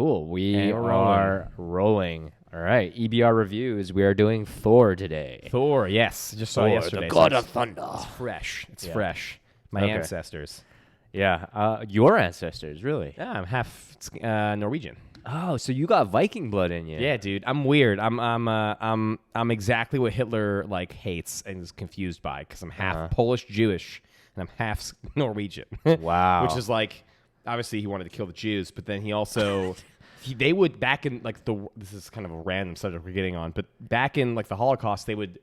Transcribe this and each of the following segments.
Cool. We And we're are rolling. All right. EBR reviews. We are doing Thor today. Thor, yes. Just saw Thor, yesterday. the god so of thunder. It's fresh. It's Yeah. fresh. My Okay. ancestors. Yeah. Your ancestors, really? Yeah, I'm half Norwegian. Oh, so you got Viking blood in you. Yeah, dude. I'm weird. I'm exactly what Hitler like hates and is confused by because I'm half Polish Jewish and I'm half Norwegian. Wow. Which is like, obviously he wanted to kill the Jews, but then he also they would back in like this is kind of a random subject we're getting on, but back in like the Holocaust they would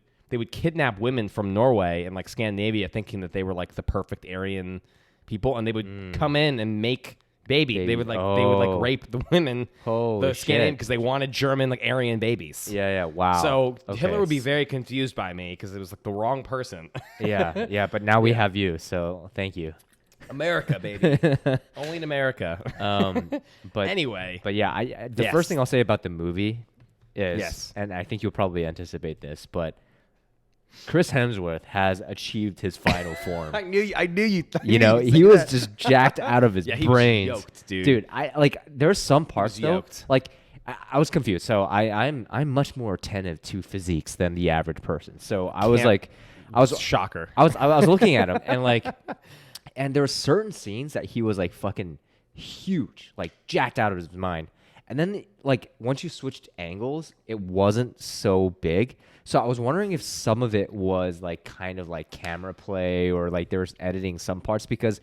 kidnap women from Norway and like Scandinavia thinking that they were like the perfect Aryan people, and they would come in and make baby. They would like rape the women, Holy the Scandinavian, shit. because they wanted German like Aryan babies. Yeah. Wow. So Okay. Hitler would be very confused by me because it was like the wrong person. Yeah. But now we have you, so thank you. America, baby. Only in America. But anyway. But yeah, the first thing I'll say about the movie is, and I think you'll probably anticipate this, but Chris Hemsworth has achieved his final form. I knew you. You know, he was just jacked out of his he brains. was yoked, dude. I like. There's some parts though. Yoked. Like I was confused. So I'm much more attentive to physiques than the average person. So I was shocker. I was looking at him and like, and there were certain scenes that he was like fucking huge, like jacked out of his mind. And then like once you switched angles, it wasn't so big. So I was wondering if some of it was like kind of like camera play or like there was editing some parts, because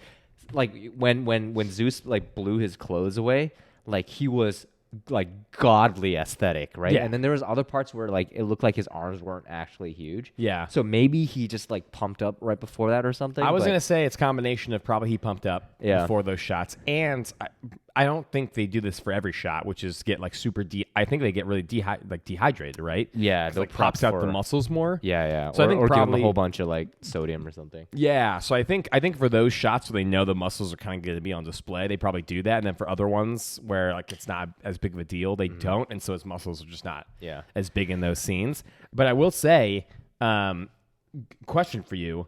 like when Zeus like blew his clothes away, like he was like godly aesthetic, right? Yeah. And then there was other parts where like it looked like his arms weren't actually huge. Yeah. So maybe he just like pumped up right before that or something. I was but- going to say it's a combination of probably he pumped up before those shots. And I don't think they do this for every shot, which is get like super I think they get really dehydrated, right? Yeah, It like pops out the muscles more. Yeah. So I think or give probably him a whole bunch of like sodium or something. Yeah, so I think for those shots where they know the muscles are kind of going to be on display, they probably do that. And then for other ones where like it's not as big of a deal, they don't, and so his muscles are just not as big in those scenes. But I will say, question for you: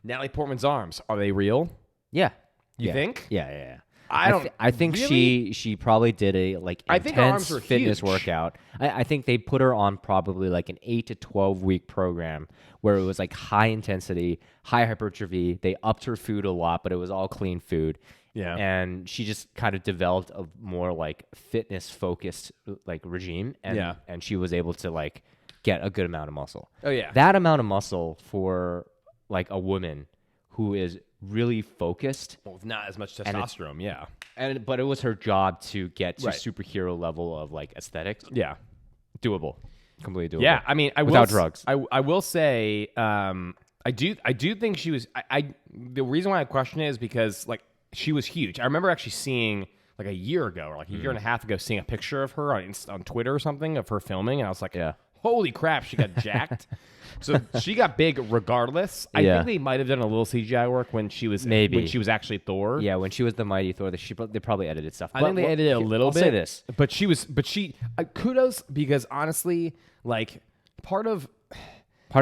Natalie Portman's arms, are they real? Yeah. You think? Yeah. I think really? she probably did a like I think her arms intense were fitness huge. workout. I think they put her on probably like an 8 to 12 week program where it was like high intensity, high hypertrophy. They upped her food a lot, but it was all clean food. Yeah. And she just kind of developed a more like fitness focused like regime, and she was able to like get a good amount of muscle. Oh yeah. That amount of muscle for like a woman who is really focused. Well, not as much testosterone. Yeah. But it was her job to get to Right. superhero level of like aesthetics. Yeah. Doable. Completely doable. Yeah, I mean, without drugs. I will say, I do think she was. The reason why I question it is because like she was huge. I remember actually seeing like a year ago or like a year and a half ago, seeing a picture of her on Twitter or something of her filming, and I was like, holy crap, she got jacked. So she got big regardless. I think they might have done a little CGI work when she was actually Thor. Yeah, when she was the Mighty Thor, they probably edited stuff. I think they edited a little bit. I'll say this. But she kudos, because honestly, like part of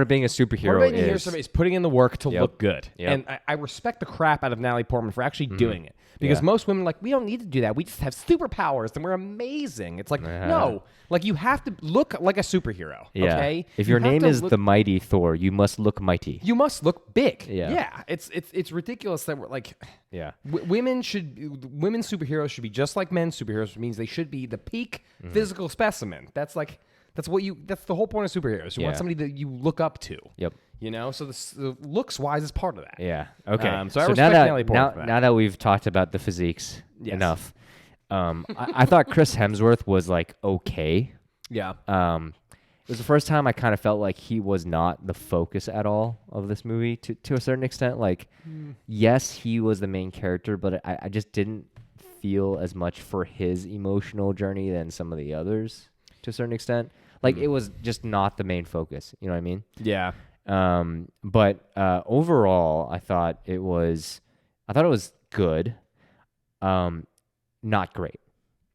being a superhero is putting in the work to look good. Yep. And I respect the crap out of Natalie Portman for actually doing it. Because most women are like, we don't need to do that. We just have superpowers and we're amazing. It's like, no. Like, you have to look like a superhowero, okay? If your name is the Mighty Thor, you must look mighty. You must look big. Yeah. It's ridiculous that we're like, women superheroes should be just like men superheroes, which means they should be the peak physical specimen. That's the whole point of superheroes. You want somebody that you look up to. Yep. You know, so the looks wise is part of that. Yeah. Okay. So I respect Natalie Portman for that. Now that we've talked about the physiques enough, I thought Chris Hemsworth was like okay. Yeah. It was the first time I kind of felt like he was not the focus at all of this movie to a certain extent. Like, yes, he was the main character, but I just didn't feel as much for his emotional journey than some of the others to a certain extent. Like, it was just not the main focus. You know what I mean? Yeah. But overall, I thought it was good, not great.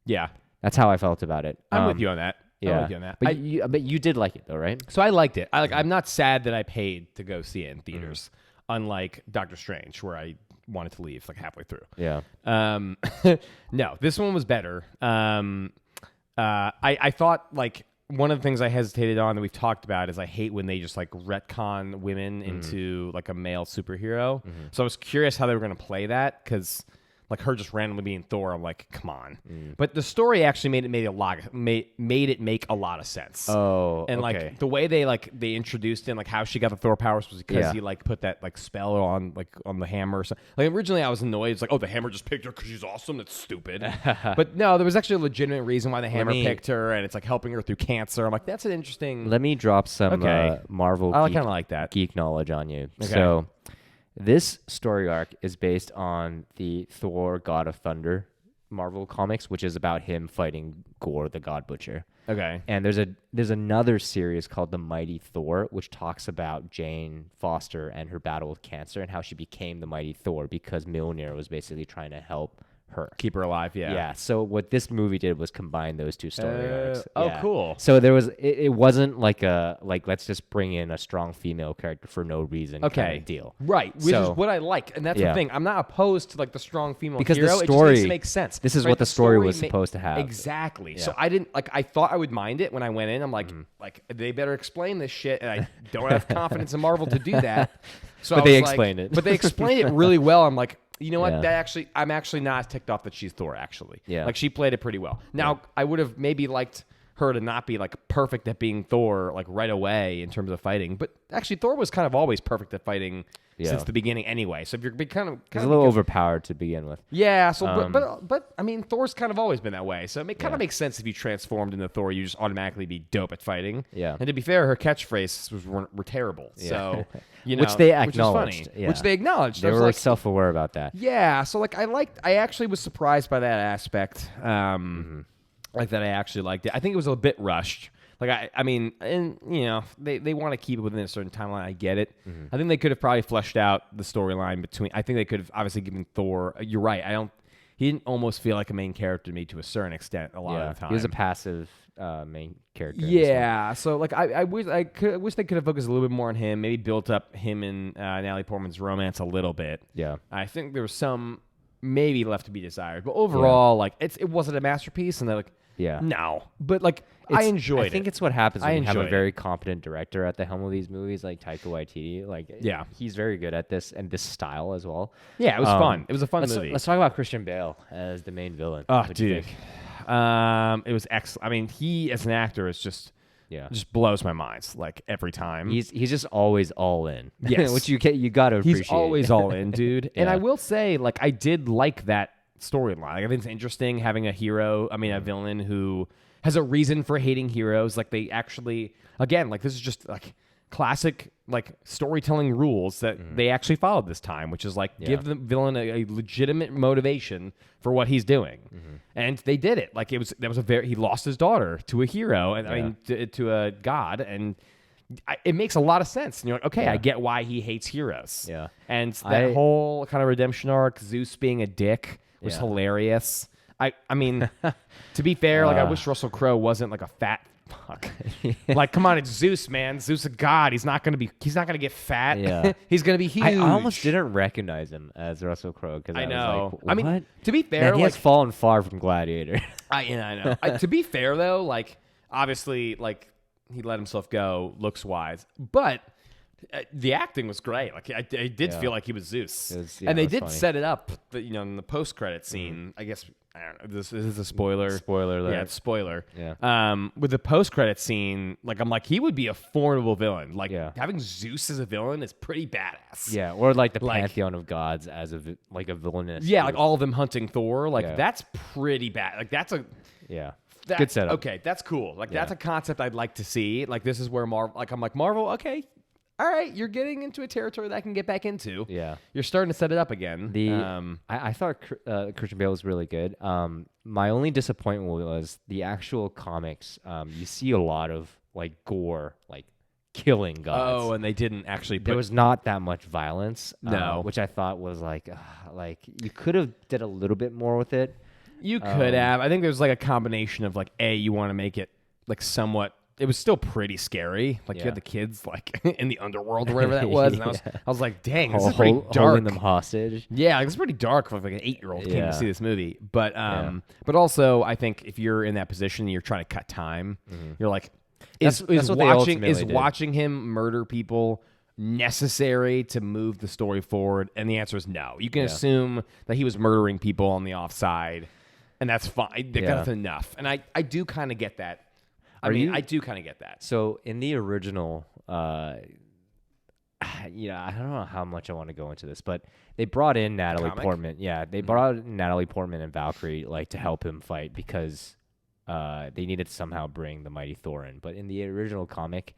Yeah. That's how I felt about it. I'm with you on that. Yeah. I'm with you on that. But you did like it though, right? So I liked it. I'm not sad that I paid to go see it in theaters, unlike Doctor Strange, where I wanted to leave like halfway through. Yeah. No, this one was better. I thought like one of the things I hesitated on that we've talked about is I hate when they just like retcon women into like a male superhero. So I was curious how they were going to play that because like her just randomly being Thor, I'm like, come on. But the story actually made it make a lot of sense. Oh, and okay. like the way they introduced in like how she got the Thor powers was because he like put that like spell on the hammer or something. Like originally I was annoyed. It's like, oh, the hammer just picked her because she's awesome. That's stupid. But no, there was actually a legitimate reason why the hammer picked her, and it's like helping her through cancer. I'm like, that's an interesting. Let me drop some Marvel I kind of like that geek knowledge on you. Okay. So this story arc is based on the Thor God of Thunder Marvel comics, which is about him fighting Gore the God Butcher. Okay. And there's another series called The Mighty Thor, which talks about Jane Foster and her battle with cancer and how she became the Mighty Thor because Mjolnir was basically trying to help her. Keep her alive, yeah. Yeah. So what this movie did was combine those two story arcs. Oh, Yeah. cool. So there was it wasn't like let's just bring in a strong female character for no reason kind of deal. Right. Which is what I like. And that's the thing. I'm not opposed to like the strong female because hero. the story it just needs to make sense. This is what the story was supposed to have. Exactly. Yeah. So I didn't like I thought I would mind it when I went in. I'm like they better explain this shit, and I don't have confidence in Marvel to do that. So but they explained it. But they explained it really well. I'm like, you know what? Yeah. I'm actually not ticked off that she's Thor, actually. Yeah. Like, she played it pretty well. Now, I would have maybe liked her to not be, like, perfect at being Thor, like, right away in terms of fighting. But actually, Thor was kind of always perfect at fighting since the beginning anyway. So if you're he's a little overpowered to begin with. Yeah, so but I mean, Thor's kind of always been that way. So it kind of makes sense if you transformed into Thor, you just automatically be dope at fighting. Yeah. And to be fair, her catchphrases were terrible. Yeah. So you know, which they acknowledged. Which is funny. Yeah. Which they acknowledged. They were like, self-aware about that. Yeah. So like I actually was surprised by that aspect. Like that I actually liked it. I think it was a bit rushed. Like I mean, and you know, they want to keep it within a certain timeline. I get it. I think they could have probably fleshed out the storyline between. I think they could have obviously given Thor. You're right. He didn't almost feel like a main character to me to a certain extent a lot of the time. He was a passive main character. Yeah. So like I wish they could have focused a little bit more on him. Maybe built up him and Natalie Portman's romance a little bit. Yeah. I think there was some maybe left to be desired, but overall, like it wasn't a masterpiece, and they're like. Yeah. No. But, like, I enjoyed it. I think it's what happens when you have a enjoyed very competent director at the helm of these movies, like Taika Waititi. Like, he's very good at this and this style as well. Yeah, it was fun. It was a fun movie. Let's talk about Christian Bale as the main villain. Oh, dude. It was excellent. I mean, he, as an actor, is just blows my mind, like, every time. He's just always all in. Yes. Which you got to appreciate. He's always all in, dude. And I will say, like, I did like that storyline. Like, I think it's interesting having a villain who has a reason for hating heroes. Like, they actually, again, like, this is just like classic like storytelling rules that they actually followed this time, which is like give the villain a legitimate motivation for what he's doing, and they did it. Like, he lost his daughter to a hero, and I mean to a god, and it makes a lot of sense. And you're like, okay, I get why he hates heroes. Yeah, and that whole kind of redemption arc, Zeus being a dick. Was hilarious. I mean, to be fair, like I wish Russell Crowe wasn't like a fat fuck. Like, come on, it's Zeus, man. Zeus a god. He's not gonna get fat. Yeah. He's gonna be huge. I almost didn't recognize him as Russell Crowe because I know. Was like, I mean, to be fair, man, he has fallen far from Gladiator. I know. To be fair though, like obviously, like he let himself go looks wise, but. The acting was great. Like I did feel like he was Zeus, and they did set it up. In the post-credit scene, I guess I don't know. This is a spoiler. Spoiler alert. Yeah, it's spoiler. Yeah. With the post-credit scene, like I'm like he would be a formidable villain. Like having Zeus as a villain is pretty badass. Yeah, or like the pantheon of gods as a villainous. Yeah, like all of them hunting Thor. Like that's pretty bad. Like that's a good setup. Okay, that's cool. Like that's a concept I'd like to see. Like this is where Marvel. Like I'm like Marvel. Okay. All right, you're getting into a territory that I can get back into. Yeah, you're starting to set it up again. I thought Christian Bale was really good. My only disappointment was the actual comics. You see a lot of like gore, like killing gods. Oh, and they didn't actually. There was not that much violence. No, which I thought was like you could have did a little bit more with it. You could have. I think there's like a combination of like you want to make it like somewhat it was still pretty scary. Like you Yeah. had the kids like in the underworld or whatever that was, and I was like, dang, this is Hol- pretty hol- dark. holding them hostage. Yeah, like, it's pretty dark for like an 8-year-old kid Yeah. to see this movie. But but also I think if you're in that position and you're trying to cut time, you're like, That's what they ultimately did. watching him murder people necessary to move the story forward? And the answer is no. You can assume that he was murdering people on the offside, and that's fine. That's enough. And I do kind of get that. I do kind of get that. So in the original, I don't know how much I want to go into this, but they brought in Natalie Portman. Yeah, they brought in Natalie Portman and Valkyrie like to help him fight because they needed to somehow bring the mighty Thor in. But in the original comic,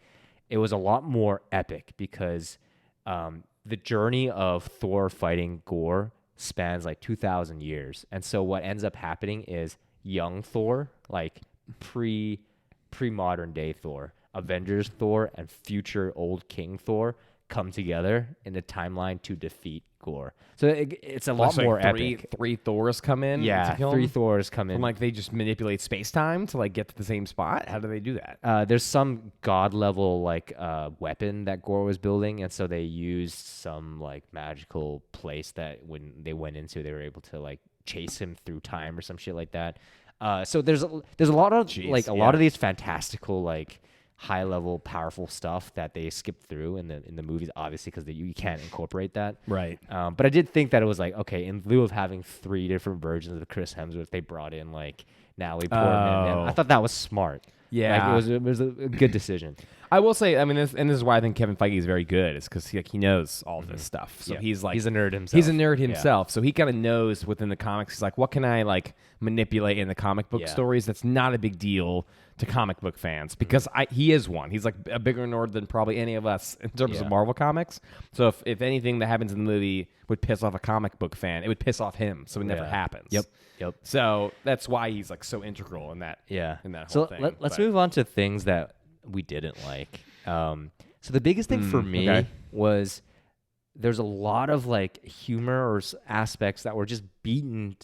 it was a lot more epic because the journey of Thor fighting Gore spans like 2,000 years. And so what ends up happening is young Thor, like pre-modern day Thor, Avengers Thor, and future old King Thor come together in the timeline to defeat Gore. So it's a lot more epic. Three Thors come in. Yeah, to kill 3 him? Thors come in. And like they just manipulate space time to like get to the same spot. How do they do that? There's some god level like weapon that Gore was building, and so they used some like magical place that when they went into, they were able to like chase him through time or some shit like that. So there's a lot of lot of these fantastical like high level powerful stuff that they skipped through in the movies, obviously because you can't incorporate that. Right. But I did think that it was like, okay, in lieu of having 3 different versions of Chris Hemsworth, they brought in like Natalie Portman. And I thought that was smart. Yeah, like, it was a good decision. I will say, I mean, this is why I think Kevin Feige is very good. Is because he knows all this stuff. So he's like, he's a nerd himself. He's a nerd himself. So he kind of knows within the comics. He's like, what can I like manipulate in the comic book stories? That's not a big deal to comic book fans because he is one. He's like a bigger nerd than probably any of us in terms of Marvel comics. So if anything that happens in the movie would piss off a comic book fan, it would piss off him. So it never happens. Yep. So that's why he's like so integral in that. Yeah. In that whole so thing. Let's move on to things that we didn't like. So the biggest thing for me was there's a lot of like humor or aspects that were just beaten,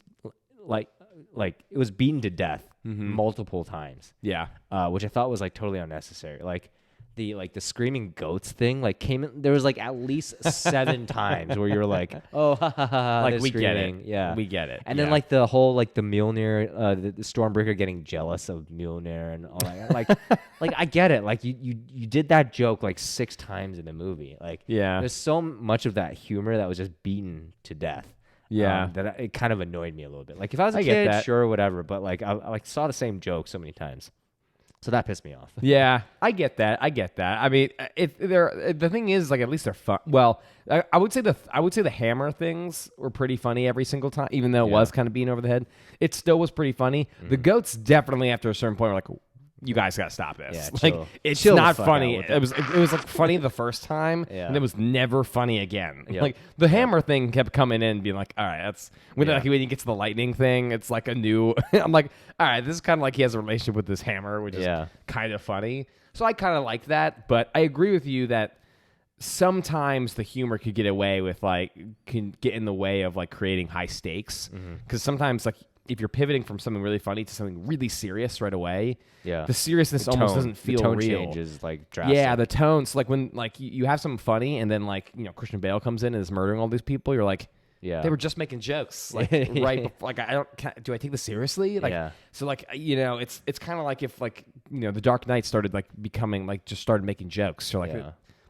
like it was beaten to death multiple times. Yeah. Which I thought was like totally unnecessary. Like the screaming goats thing like came in. There was like at least 7 times where you're like, oh, ha ha ha, like we screaming. get it. Yeah, we get it. And then like the whole like the Mjolnir, the Stormbreaker getting jealous of Mjolnir and all that. Like I get it. Like you did that joke like 6 times in the movie. Like there's so much of that humor that was just beaten to death. Yeah, that it kind of annoyed me a little bit. Like if I was a kid, sure, whatever. But like I like saw the same joke so many times. So that pissed me off. Yeah, I get that. I mean, the thing is, like, at least they're fun. Well, I would say the hammer things were pretty funny every single time, even though it was kind of beaten over the head. It still was pretty funny. The goats definitely, after a certain point, were like, you guys gotta stop this. Yeah, like it's not funny. It was like funny the first time, and it was never funny again. Yep. Like the hammer thing kept coming in and being like, all right, that's when you get to the lightning thing, it's like a new. I'm like, all right, this is kind of like he has a relationship with this hammer, which is kind of funny. So I kind of like that, but I agree with you that sometimes the humor could get away with can get in the way of like creating high stakes because sometimes like. If you're pivoting from something really funny to something really serious right away, the seriousness almost doesn't feel the tone real. Changes like drastic. Yeah, the tone. So like when like you have something funny and then like Christian Bale comes in and is murdering all these people, you're like, they were just making jokes like right before, like do I take this seriously? Like so like it's kind of like if like the Dark Knight started like becoming like just started making jokes. You're like.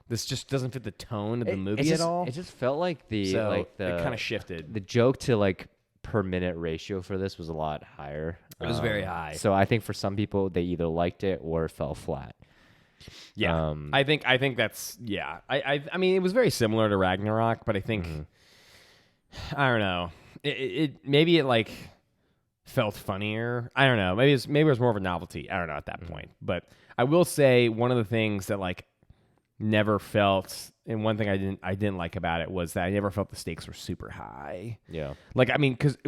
This just doesn't fit the tone of the movie at all. It just felt like it kind of shifted. The joke to like per minute ratio for this was a lot higher. It was very high. So I think for some people they either liked it or it fell flat. Yeah, I think that's I mean it was very similar to Ragnarok, but I think I don't know. It maybe it like felt funnier. I don't know. Maybe it was more of a novelty. I don't know at that point. But I will say one of the things that like never felt, and one thing I didn't like about it was that I never felt the stakes were super high. Yeah. Like I mean, because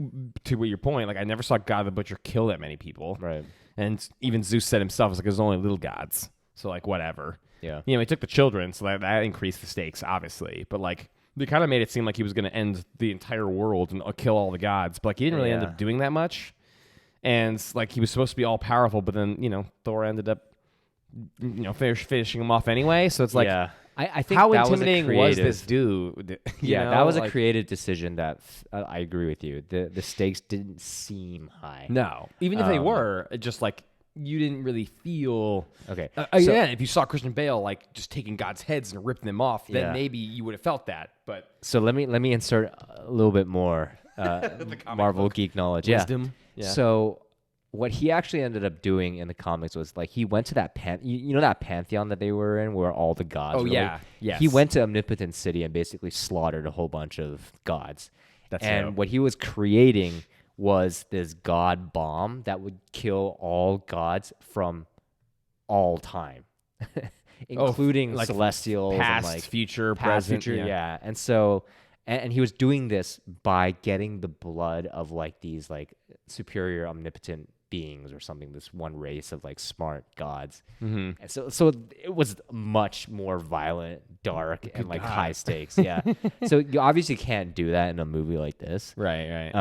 to your point, like I never saw God the Butcher kill that many people. Right. And even Zeus said himself, it's like there's only little gods, so like whatever. Yeah. He took the children, so that increased the stakes, obviously. But like they kind of made it seem like he was going to end the entire world and kill all the gods, but like he didn't really end up doing that much. And like he was supposed to be all powerful, but then Thor ended up finishing him off anyway. So it's like, yeah. I think how that intimidating was this dude? That was a creative decision that I agree with you. The stakes didn't seem high. No, even if they were, it just like you didn't really feel. Okay. Again, if you saw Christian Bale like just taking God's heads and ripping them off, then maybe you would have felt that. But so let me insert a little bit more Marvel geek knowledge. Wisdom. Yeah. So what he actually ended up doing in the comics was like he went to that you know that pantheon that they were in where all the gods. Oh yeah. Yes. He went to Omnipotent City and basically slaughtered a whole bunch of gods. What he was creating was this god bomb that would kill all gods from all time, including like celestials, past, and like future, past, present. future, yeah. And so, and he was doing this by getting the blood of like these like superior omnipotent beings or something. This one race of like smart gods, and so it was much more violent, dark, and like high stakes. Yeah. So you obviously can't do that in a movie like this. Right.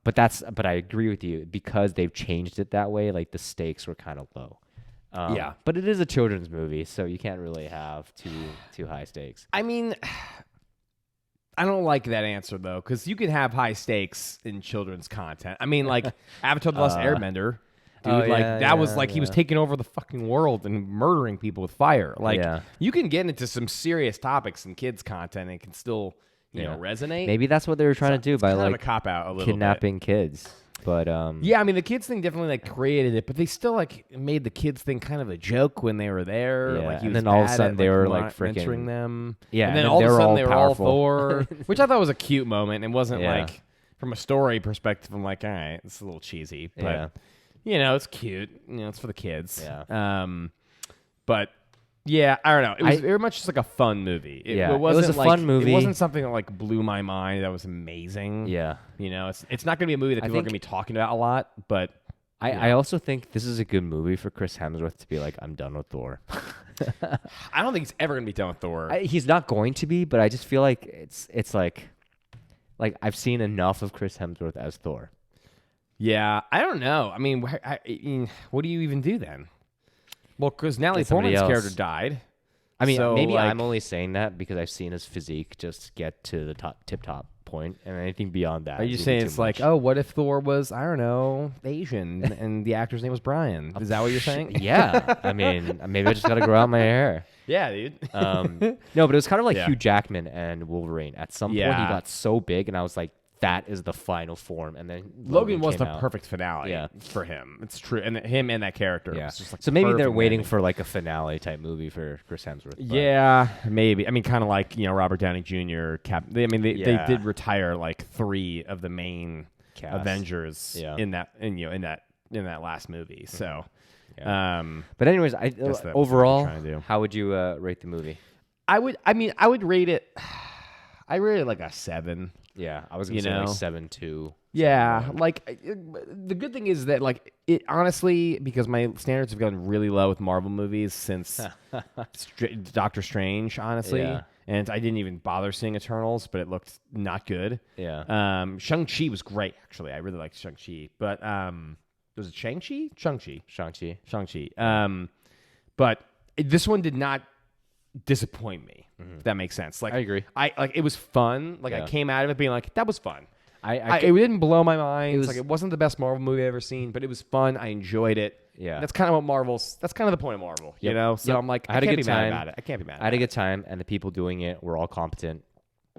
But I agree with you because they've changed it that way. Like the stakes were kind of low. Yeah. But it is a children's movie, so you can't really have too high stakes. I mean, I don't like that answer though, because you can have high stakes in children's content. I mean, like Avatar: The Last Airbender, dude. That was like he was taking over the fucking world and murdering people with fire. Like you can get into some serious topics in kids' content and it can still, you know, resonate. Maybe that's what they were trying to do by like a cop out a little kidnapping kids. But yeah, I mean the kids thing definitely like created it, but they still like made the kids thing kind of a joke when they were there. Yeah. Like, and then all of a sudden they were like freaking mentoring them. Yeah, and then all of a sudden they were all powerful. Thor, which I thought was a cute moment. It wasn't like from a story perspective. I'm like, all right, it's a little cheesy, but you know, it's cute. You know, it's for the kids. Yeah. But yeah, I don't know. It was very much just like a fun movie. It wasn't a fun movie. It wasn't something that like blew my mind. That was amazing. Yeah. You know, it's not going to be a movie that people are going to be talking about a lot, but I also think this is a good movie for Chris Hemsworth to be like, I'm done with Thor. I don't think he's ever going to be done with Thor. He's not going to be, but I just feel like it's like I've seen enough of Chris Hemsworth as Thor. Yeah, I don't know. I mean, what do you even do then? Well, because Natalie Portman's character died. I mean, so, maybe like, I'm only saying that because I've seen his physique just get to the tip-top point, and anything beyond that. Are you saying it's like, oh, what if Thor was, I don't know, Asian, and the actor's name was Brian? Is that what you're saying? Yeah. I mean, maybe I just got to grow out my hair. Yeah, dude. No, but it was kind of like Hugh Jackman and Wolverine. At some point, he got so big, and I was like, that is the final form. And then Logan was the out. perfect finale for him. It's true. And him and that character. Yeah. Was just like so maybe they're waiting for like a finale type movie for Chris Hemsworth. But. Yeah, maybe. I mean, kind of like, you know, Robert Downey Jr. They did retire like 3 of the main Avengers in that last movie. So, but anyways, overall, how would you rate the movie? I would rate it. I rate it like a 7. Yeah, I was gonna say like 7.2. Yeah, like the good thing is that like it honestly, because my standards have gone really low with Marvel movies since Doctor Strange, honestly, and I didn't even bother seeing Eternals, but it looked not good. Yeah. Shang-Chi was great, actually. I really liked Shang-Chi, but was it Shang-Chi? Shang-Chi. But this one did not disappoint me. If that makes sense. Like I agree. It was fun. Like I came out of it being like, that was fun. It didn't blow my mind. It wasn't the best Marvel movie I've ever seen, but it was fun. I enjoyed it. Yeah. That's kind of that's kind of the point of Marvel, you know? So I'm like, I can't be mad about it. I can't be mad about it. I had a good time, and the people doing it were all competent.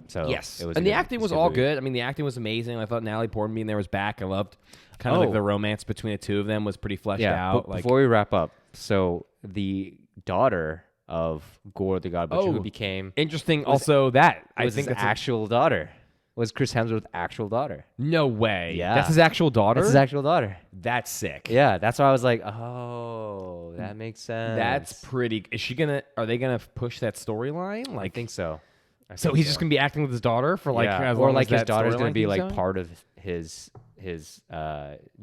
So yes. It was and the acting was all good. I mean, the acting was amazing. I thought Natalie Portman being there was back. I loved kind of like the romance between the two of them was pretty fleshed out. Before we wrap up, so the daughter of Gore the God Butcher, who became interesting. Also, I think his actual daughter was Chris Hemsworth's actual daughter. No way. Yeah, that's his actual daughter. That's his actual daughter. That's sick. Yeah, that's why I was like, oh, that makes sense. That's pretty. Are they gonna push that storyline? Like, I think so. So he's just gonna be acting with his daughter for like, or like his daughter's gonna be like part of his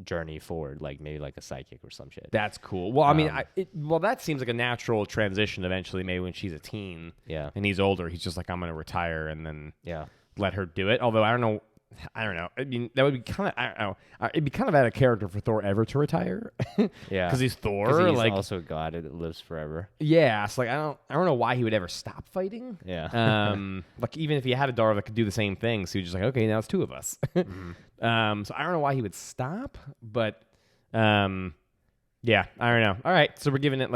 journey forward, like maybe like a sidekick or some shit. That's cool. Well, I mean, that seems like a natural transition eventually, maybe when she's a teen. Yeah. And he's older. He's just like, I'm going to retire and then let her do it. Although I don't know I don't know. I mean, that would be kind of, I don't know. It'd be kind of out of character for Thor ever to retire. Yeah. Because he's Thor. 'Cause he's like, also a god that lives forever. yeah. It's like, I don't know why he would ever stop fighting. Yeah. Like, even if he had a daughter that could do the same thing, so he's just like, okay, now it's two of us. So I don't know why he would stop, but, yeah, I don't know. All right. So we're giving it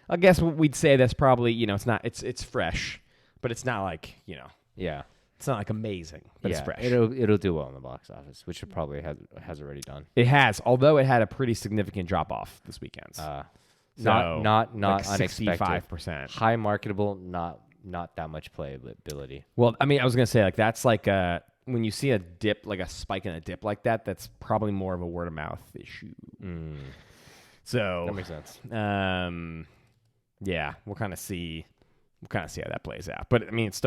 I guess we'd say that's probably, it's fresh, but it's not like, Yeah. it's not like amazing, but it's Yeah. fresh. It'll do well in the box office, which it probably has already done. It has, although it had a pretty significant drop off this weekend. Not like unexpected. 65%. High marketable, not that much playability. Well, I mean, I was gonna say like that's like when you see a dip, like a spike in a dip like that, that's probably more of a word of mouth issue. So That makes sense. Yeah, we'll kind of see how that plays out. But I mean, it's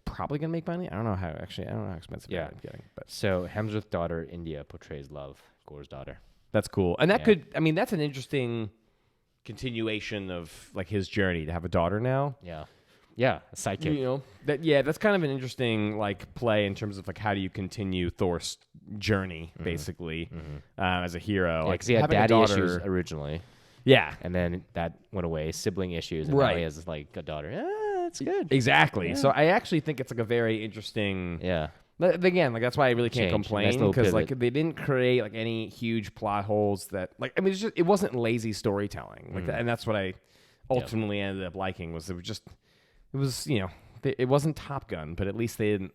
probably gonna make money. I don't know how expensive Yeah. I'm getting, but So Hemsworth's daughter India portrays Love, Gore's daughter. that's cool. And that Yeah. that's an interesting continuation of like his journey to have a daughter now. Yeah. Yeah. A sidekick. That's kind of an interesting like play in terms of like how do you continue Thor's journey basically as a hero. Because he had having a daddy daughter- issues originally, Yeah, and then that went away. Sibling issues, and now Right. he has like a daughter. Yeah, that's good. exactly. Yeah. So I actually think it's like a very interesting. Yeah. But again, like that's why I really can't Change. Nice complain little because like pivot. they didn't create like any huge plot holes that like I mean it wasn't lazy storytelling like that, and that's what I ultimately ended up liking was it wasn't Top Gun, but at least they didn't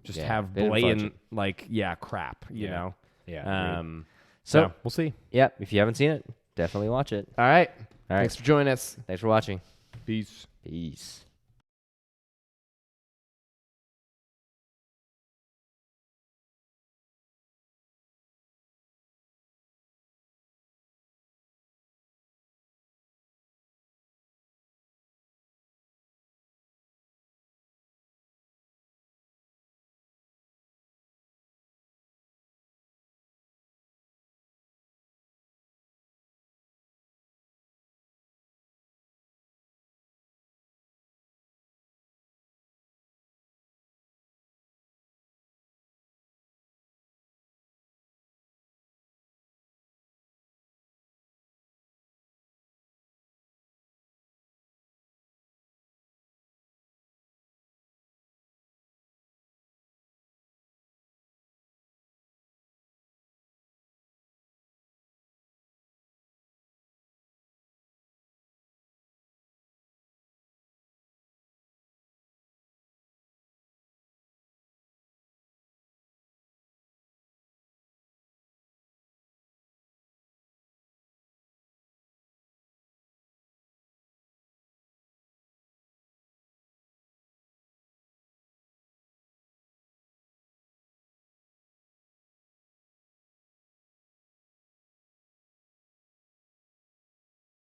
just Yeah, have they didn't fudge blatant it. like crap, you know. Yeah. So we'll see. Yeah. If you haven't seen it, definitely watch it. All right. All right. Thanks for joining us. Thanks for watching. Peace. Peace.